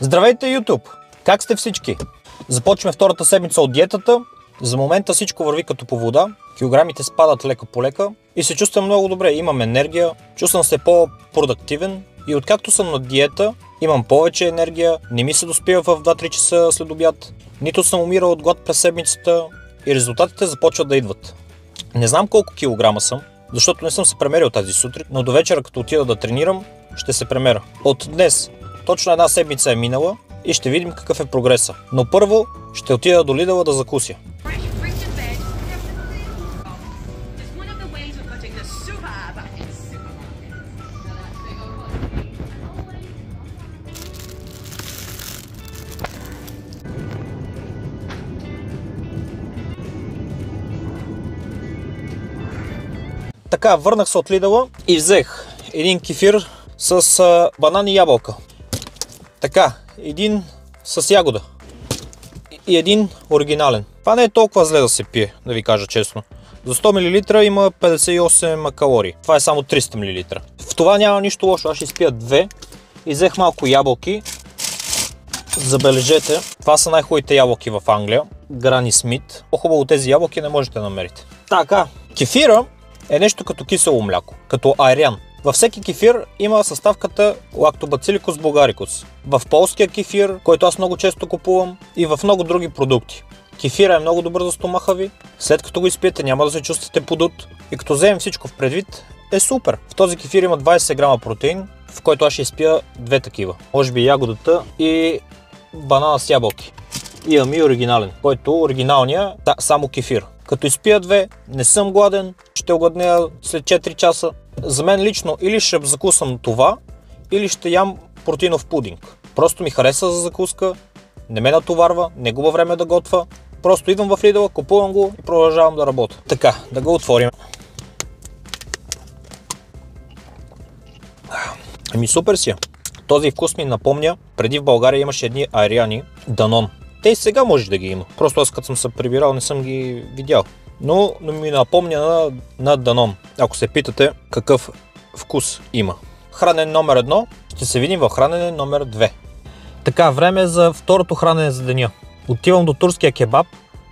Здравейте, YouTube! Как сте всички? Започваме втората седмица от диетата. За момента всичко върви като по вода. Килограмите спадат лека по лека и се чувствам много добре. Имам енергия, чувствам се по-продуктивен и откакто съм на диета, имам повече енергия, не ми се доспива в 2-3 часа след обяд, нито съм умирал от глад през седмицата и резултатите започват да идват. Не знам колко килограма съм, защото не съм се премерил тази сутрин, но до вечера, като отида да тренирам, ще се премера. От днес точно една седмица е минала и ще видим какъв е прогреса. Но първо ще отида до Lidl да закуся. Така, върнах се от Lidl и взех един кефир с банан и ябълка. Така, един с ягода и един оригинален. Това не е толкова зле да се пие, да ви кажа честно. За 100 мл има 58 калории. Това е само 300 мл. В това няма нищо лошо. Аз ще изпия две и взех малко ябълки. Забележете, това са най-хубавите ябълки в Англия. Грани Смит. По-хубаво тези ябълки не можете да намерите. Така, кефира е нещо като кисело мляко, като айрян. Във всеки кефир има съставката Lactobacillus bulgaricus. В полския кефир, който аз много често купувам, и в много други продукти. Кефира е много добър за стомаха ви, след като го изпиете няма да се чувствате подут и като вземем всичко в предвид е супер. В този кефир има 20 грама протеин, в който аз ще изпия две такива. Може би ягодата и банана с ябълки. Имам и оригинален, който оригиналния само кефир. Като изпия две, не съм гладен, ще огладнея след 4 часа. За мен лично или ще закусам това, или ще ям протеинов пудинг. Просто ми хареса за закуска, не ме натоварва, не губа време да готвя. Просто идвам в Lidl, купувам го и продължавам да работя. Така, да го отворим. Ами супер си. Този вкус ми напомня, преди в България имаше едни айряни, Данон. Те и сега може да ги има. Просто аз като съм се прибирал не съм ги видял. Но ми напомня на Данон. Ако се питате какъв вкус има. Хранене номер 1. Ще се видим в хранене номер 2. Така, време е за второто хранене за деня. Отивам до турския кебаб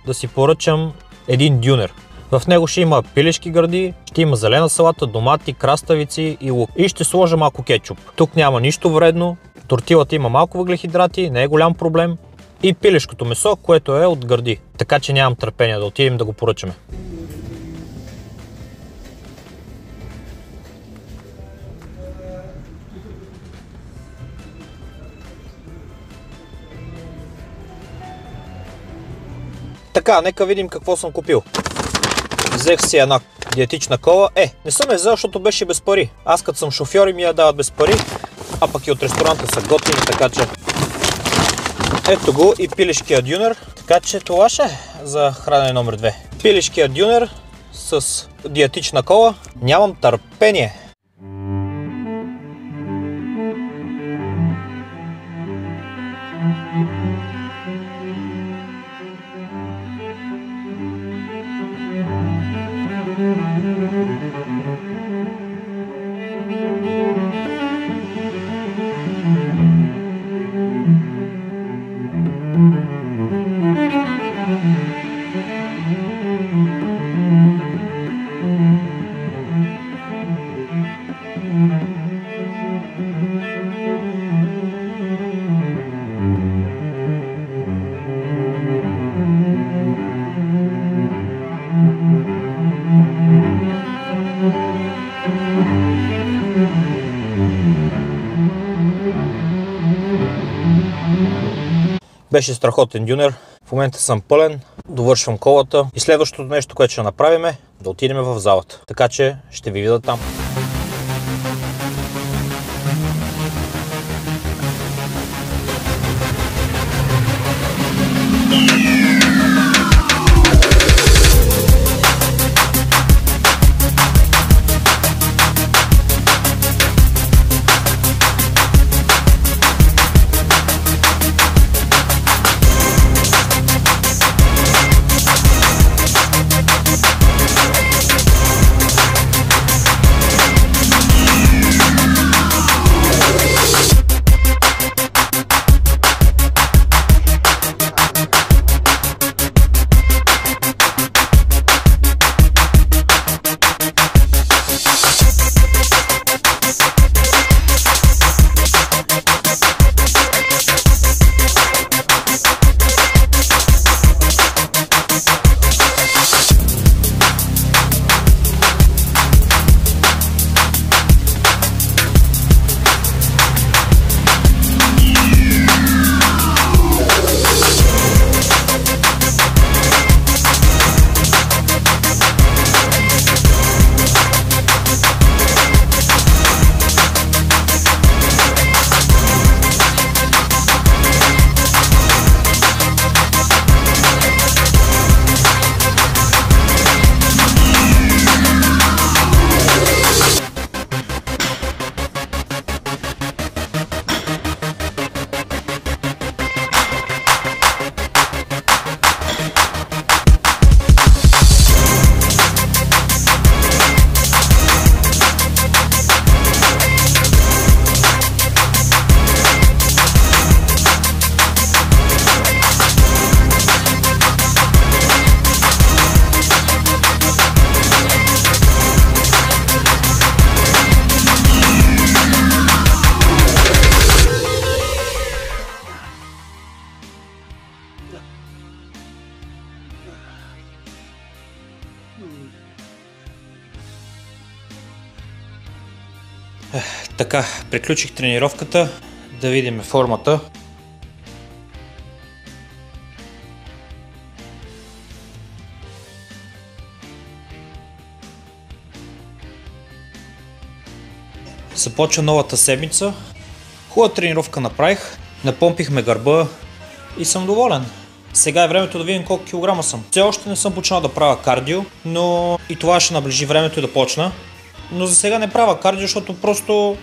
да си поръчам един дюнер. В него ще има пилешки гърди, ще има зелена салата, домати, краставици и лук. И ще сложа малко кетчуп. Тук няма нищо вредно. Тортилата има малко въглехидрати, не е голям проблем. И пилешкото месо, което е от гърди. Така че нямам търпение да отидем да го поръчаме. Така, нека видим какво съм купил. Взех си една диетична кола. Не съм я взел, защото беше без пари. Аз като съм шофьор и ми я дават без пари, а пък и от ресторанта са готини, така че... Ето го и пилешкия дюнер, така че това ще е за хранене номер 2. Пилешкия дюнер с диетична кола. Нямам търпение. Беше страхотен дюнер. В момента съм пълен, довършвам колата и следващото нещо, което ще направим е да отидем в залата. Така че ще ви видя там. Така, приключих тренировката. Да видим формата. Започва новата седмица. Хубава тренировка направих. Напомпихме гърба и съм доволен. Сега е времето да видим колко килограма съм. Все още не съм почнал да правя кардио, но и това ще наближи времето да почна. Но за сега не правя кардио, защото просто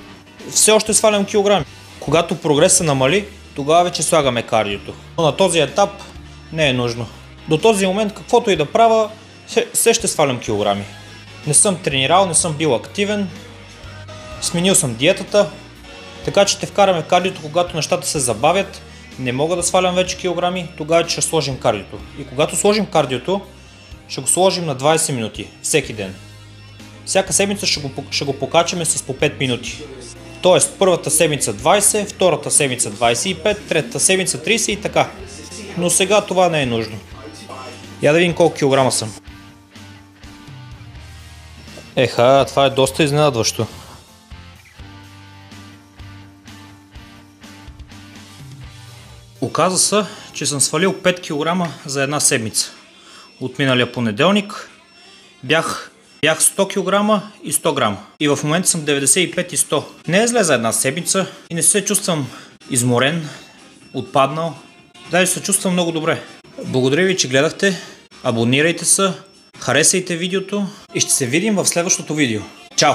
все още свалям килограми. Когато прогресът намали, тогава вече слагаме кардиото. Но на този етап не е нужно. До този момент каквото и да правя, все ще свалям килограми. Не съм тренирал, не съм бил активен. Сменил съм диетата, така че ще вкараме кардиото, когато нещата се забавят. Не мога да свалям вече килограми, тогава ще сложим кардиото. И когато сложим кардиото, ще го сложим на 20 минути, всеки ден. Всяка седмица ще го покачаме с по 5 минути. Тоест първата седмица 20, втората седмица 25, третата седмица 30 и така. Но сега това не е нужно. Я да видим колко килограма съм. Еха, това е доста изненадващо. Оказа се, че съм свалил 5 кг за една седмица. От миналия понеделник бях 100 кг и 100 грама. И в момента съм 95 и 100. Не е зле за една седмица и не се чувствам изморен, отпаднал. Даже се чувствам много добре. Благодаря ви, че гледахте. Абонирайте се, харесайте видеото и ще се видим в следващото видео. Чао!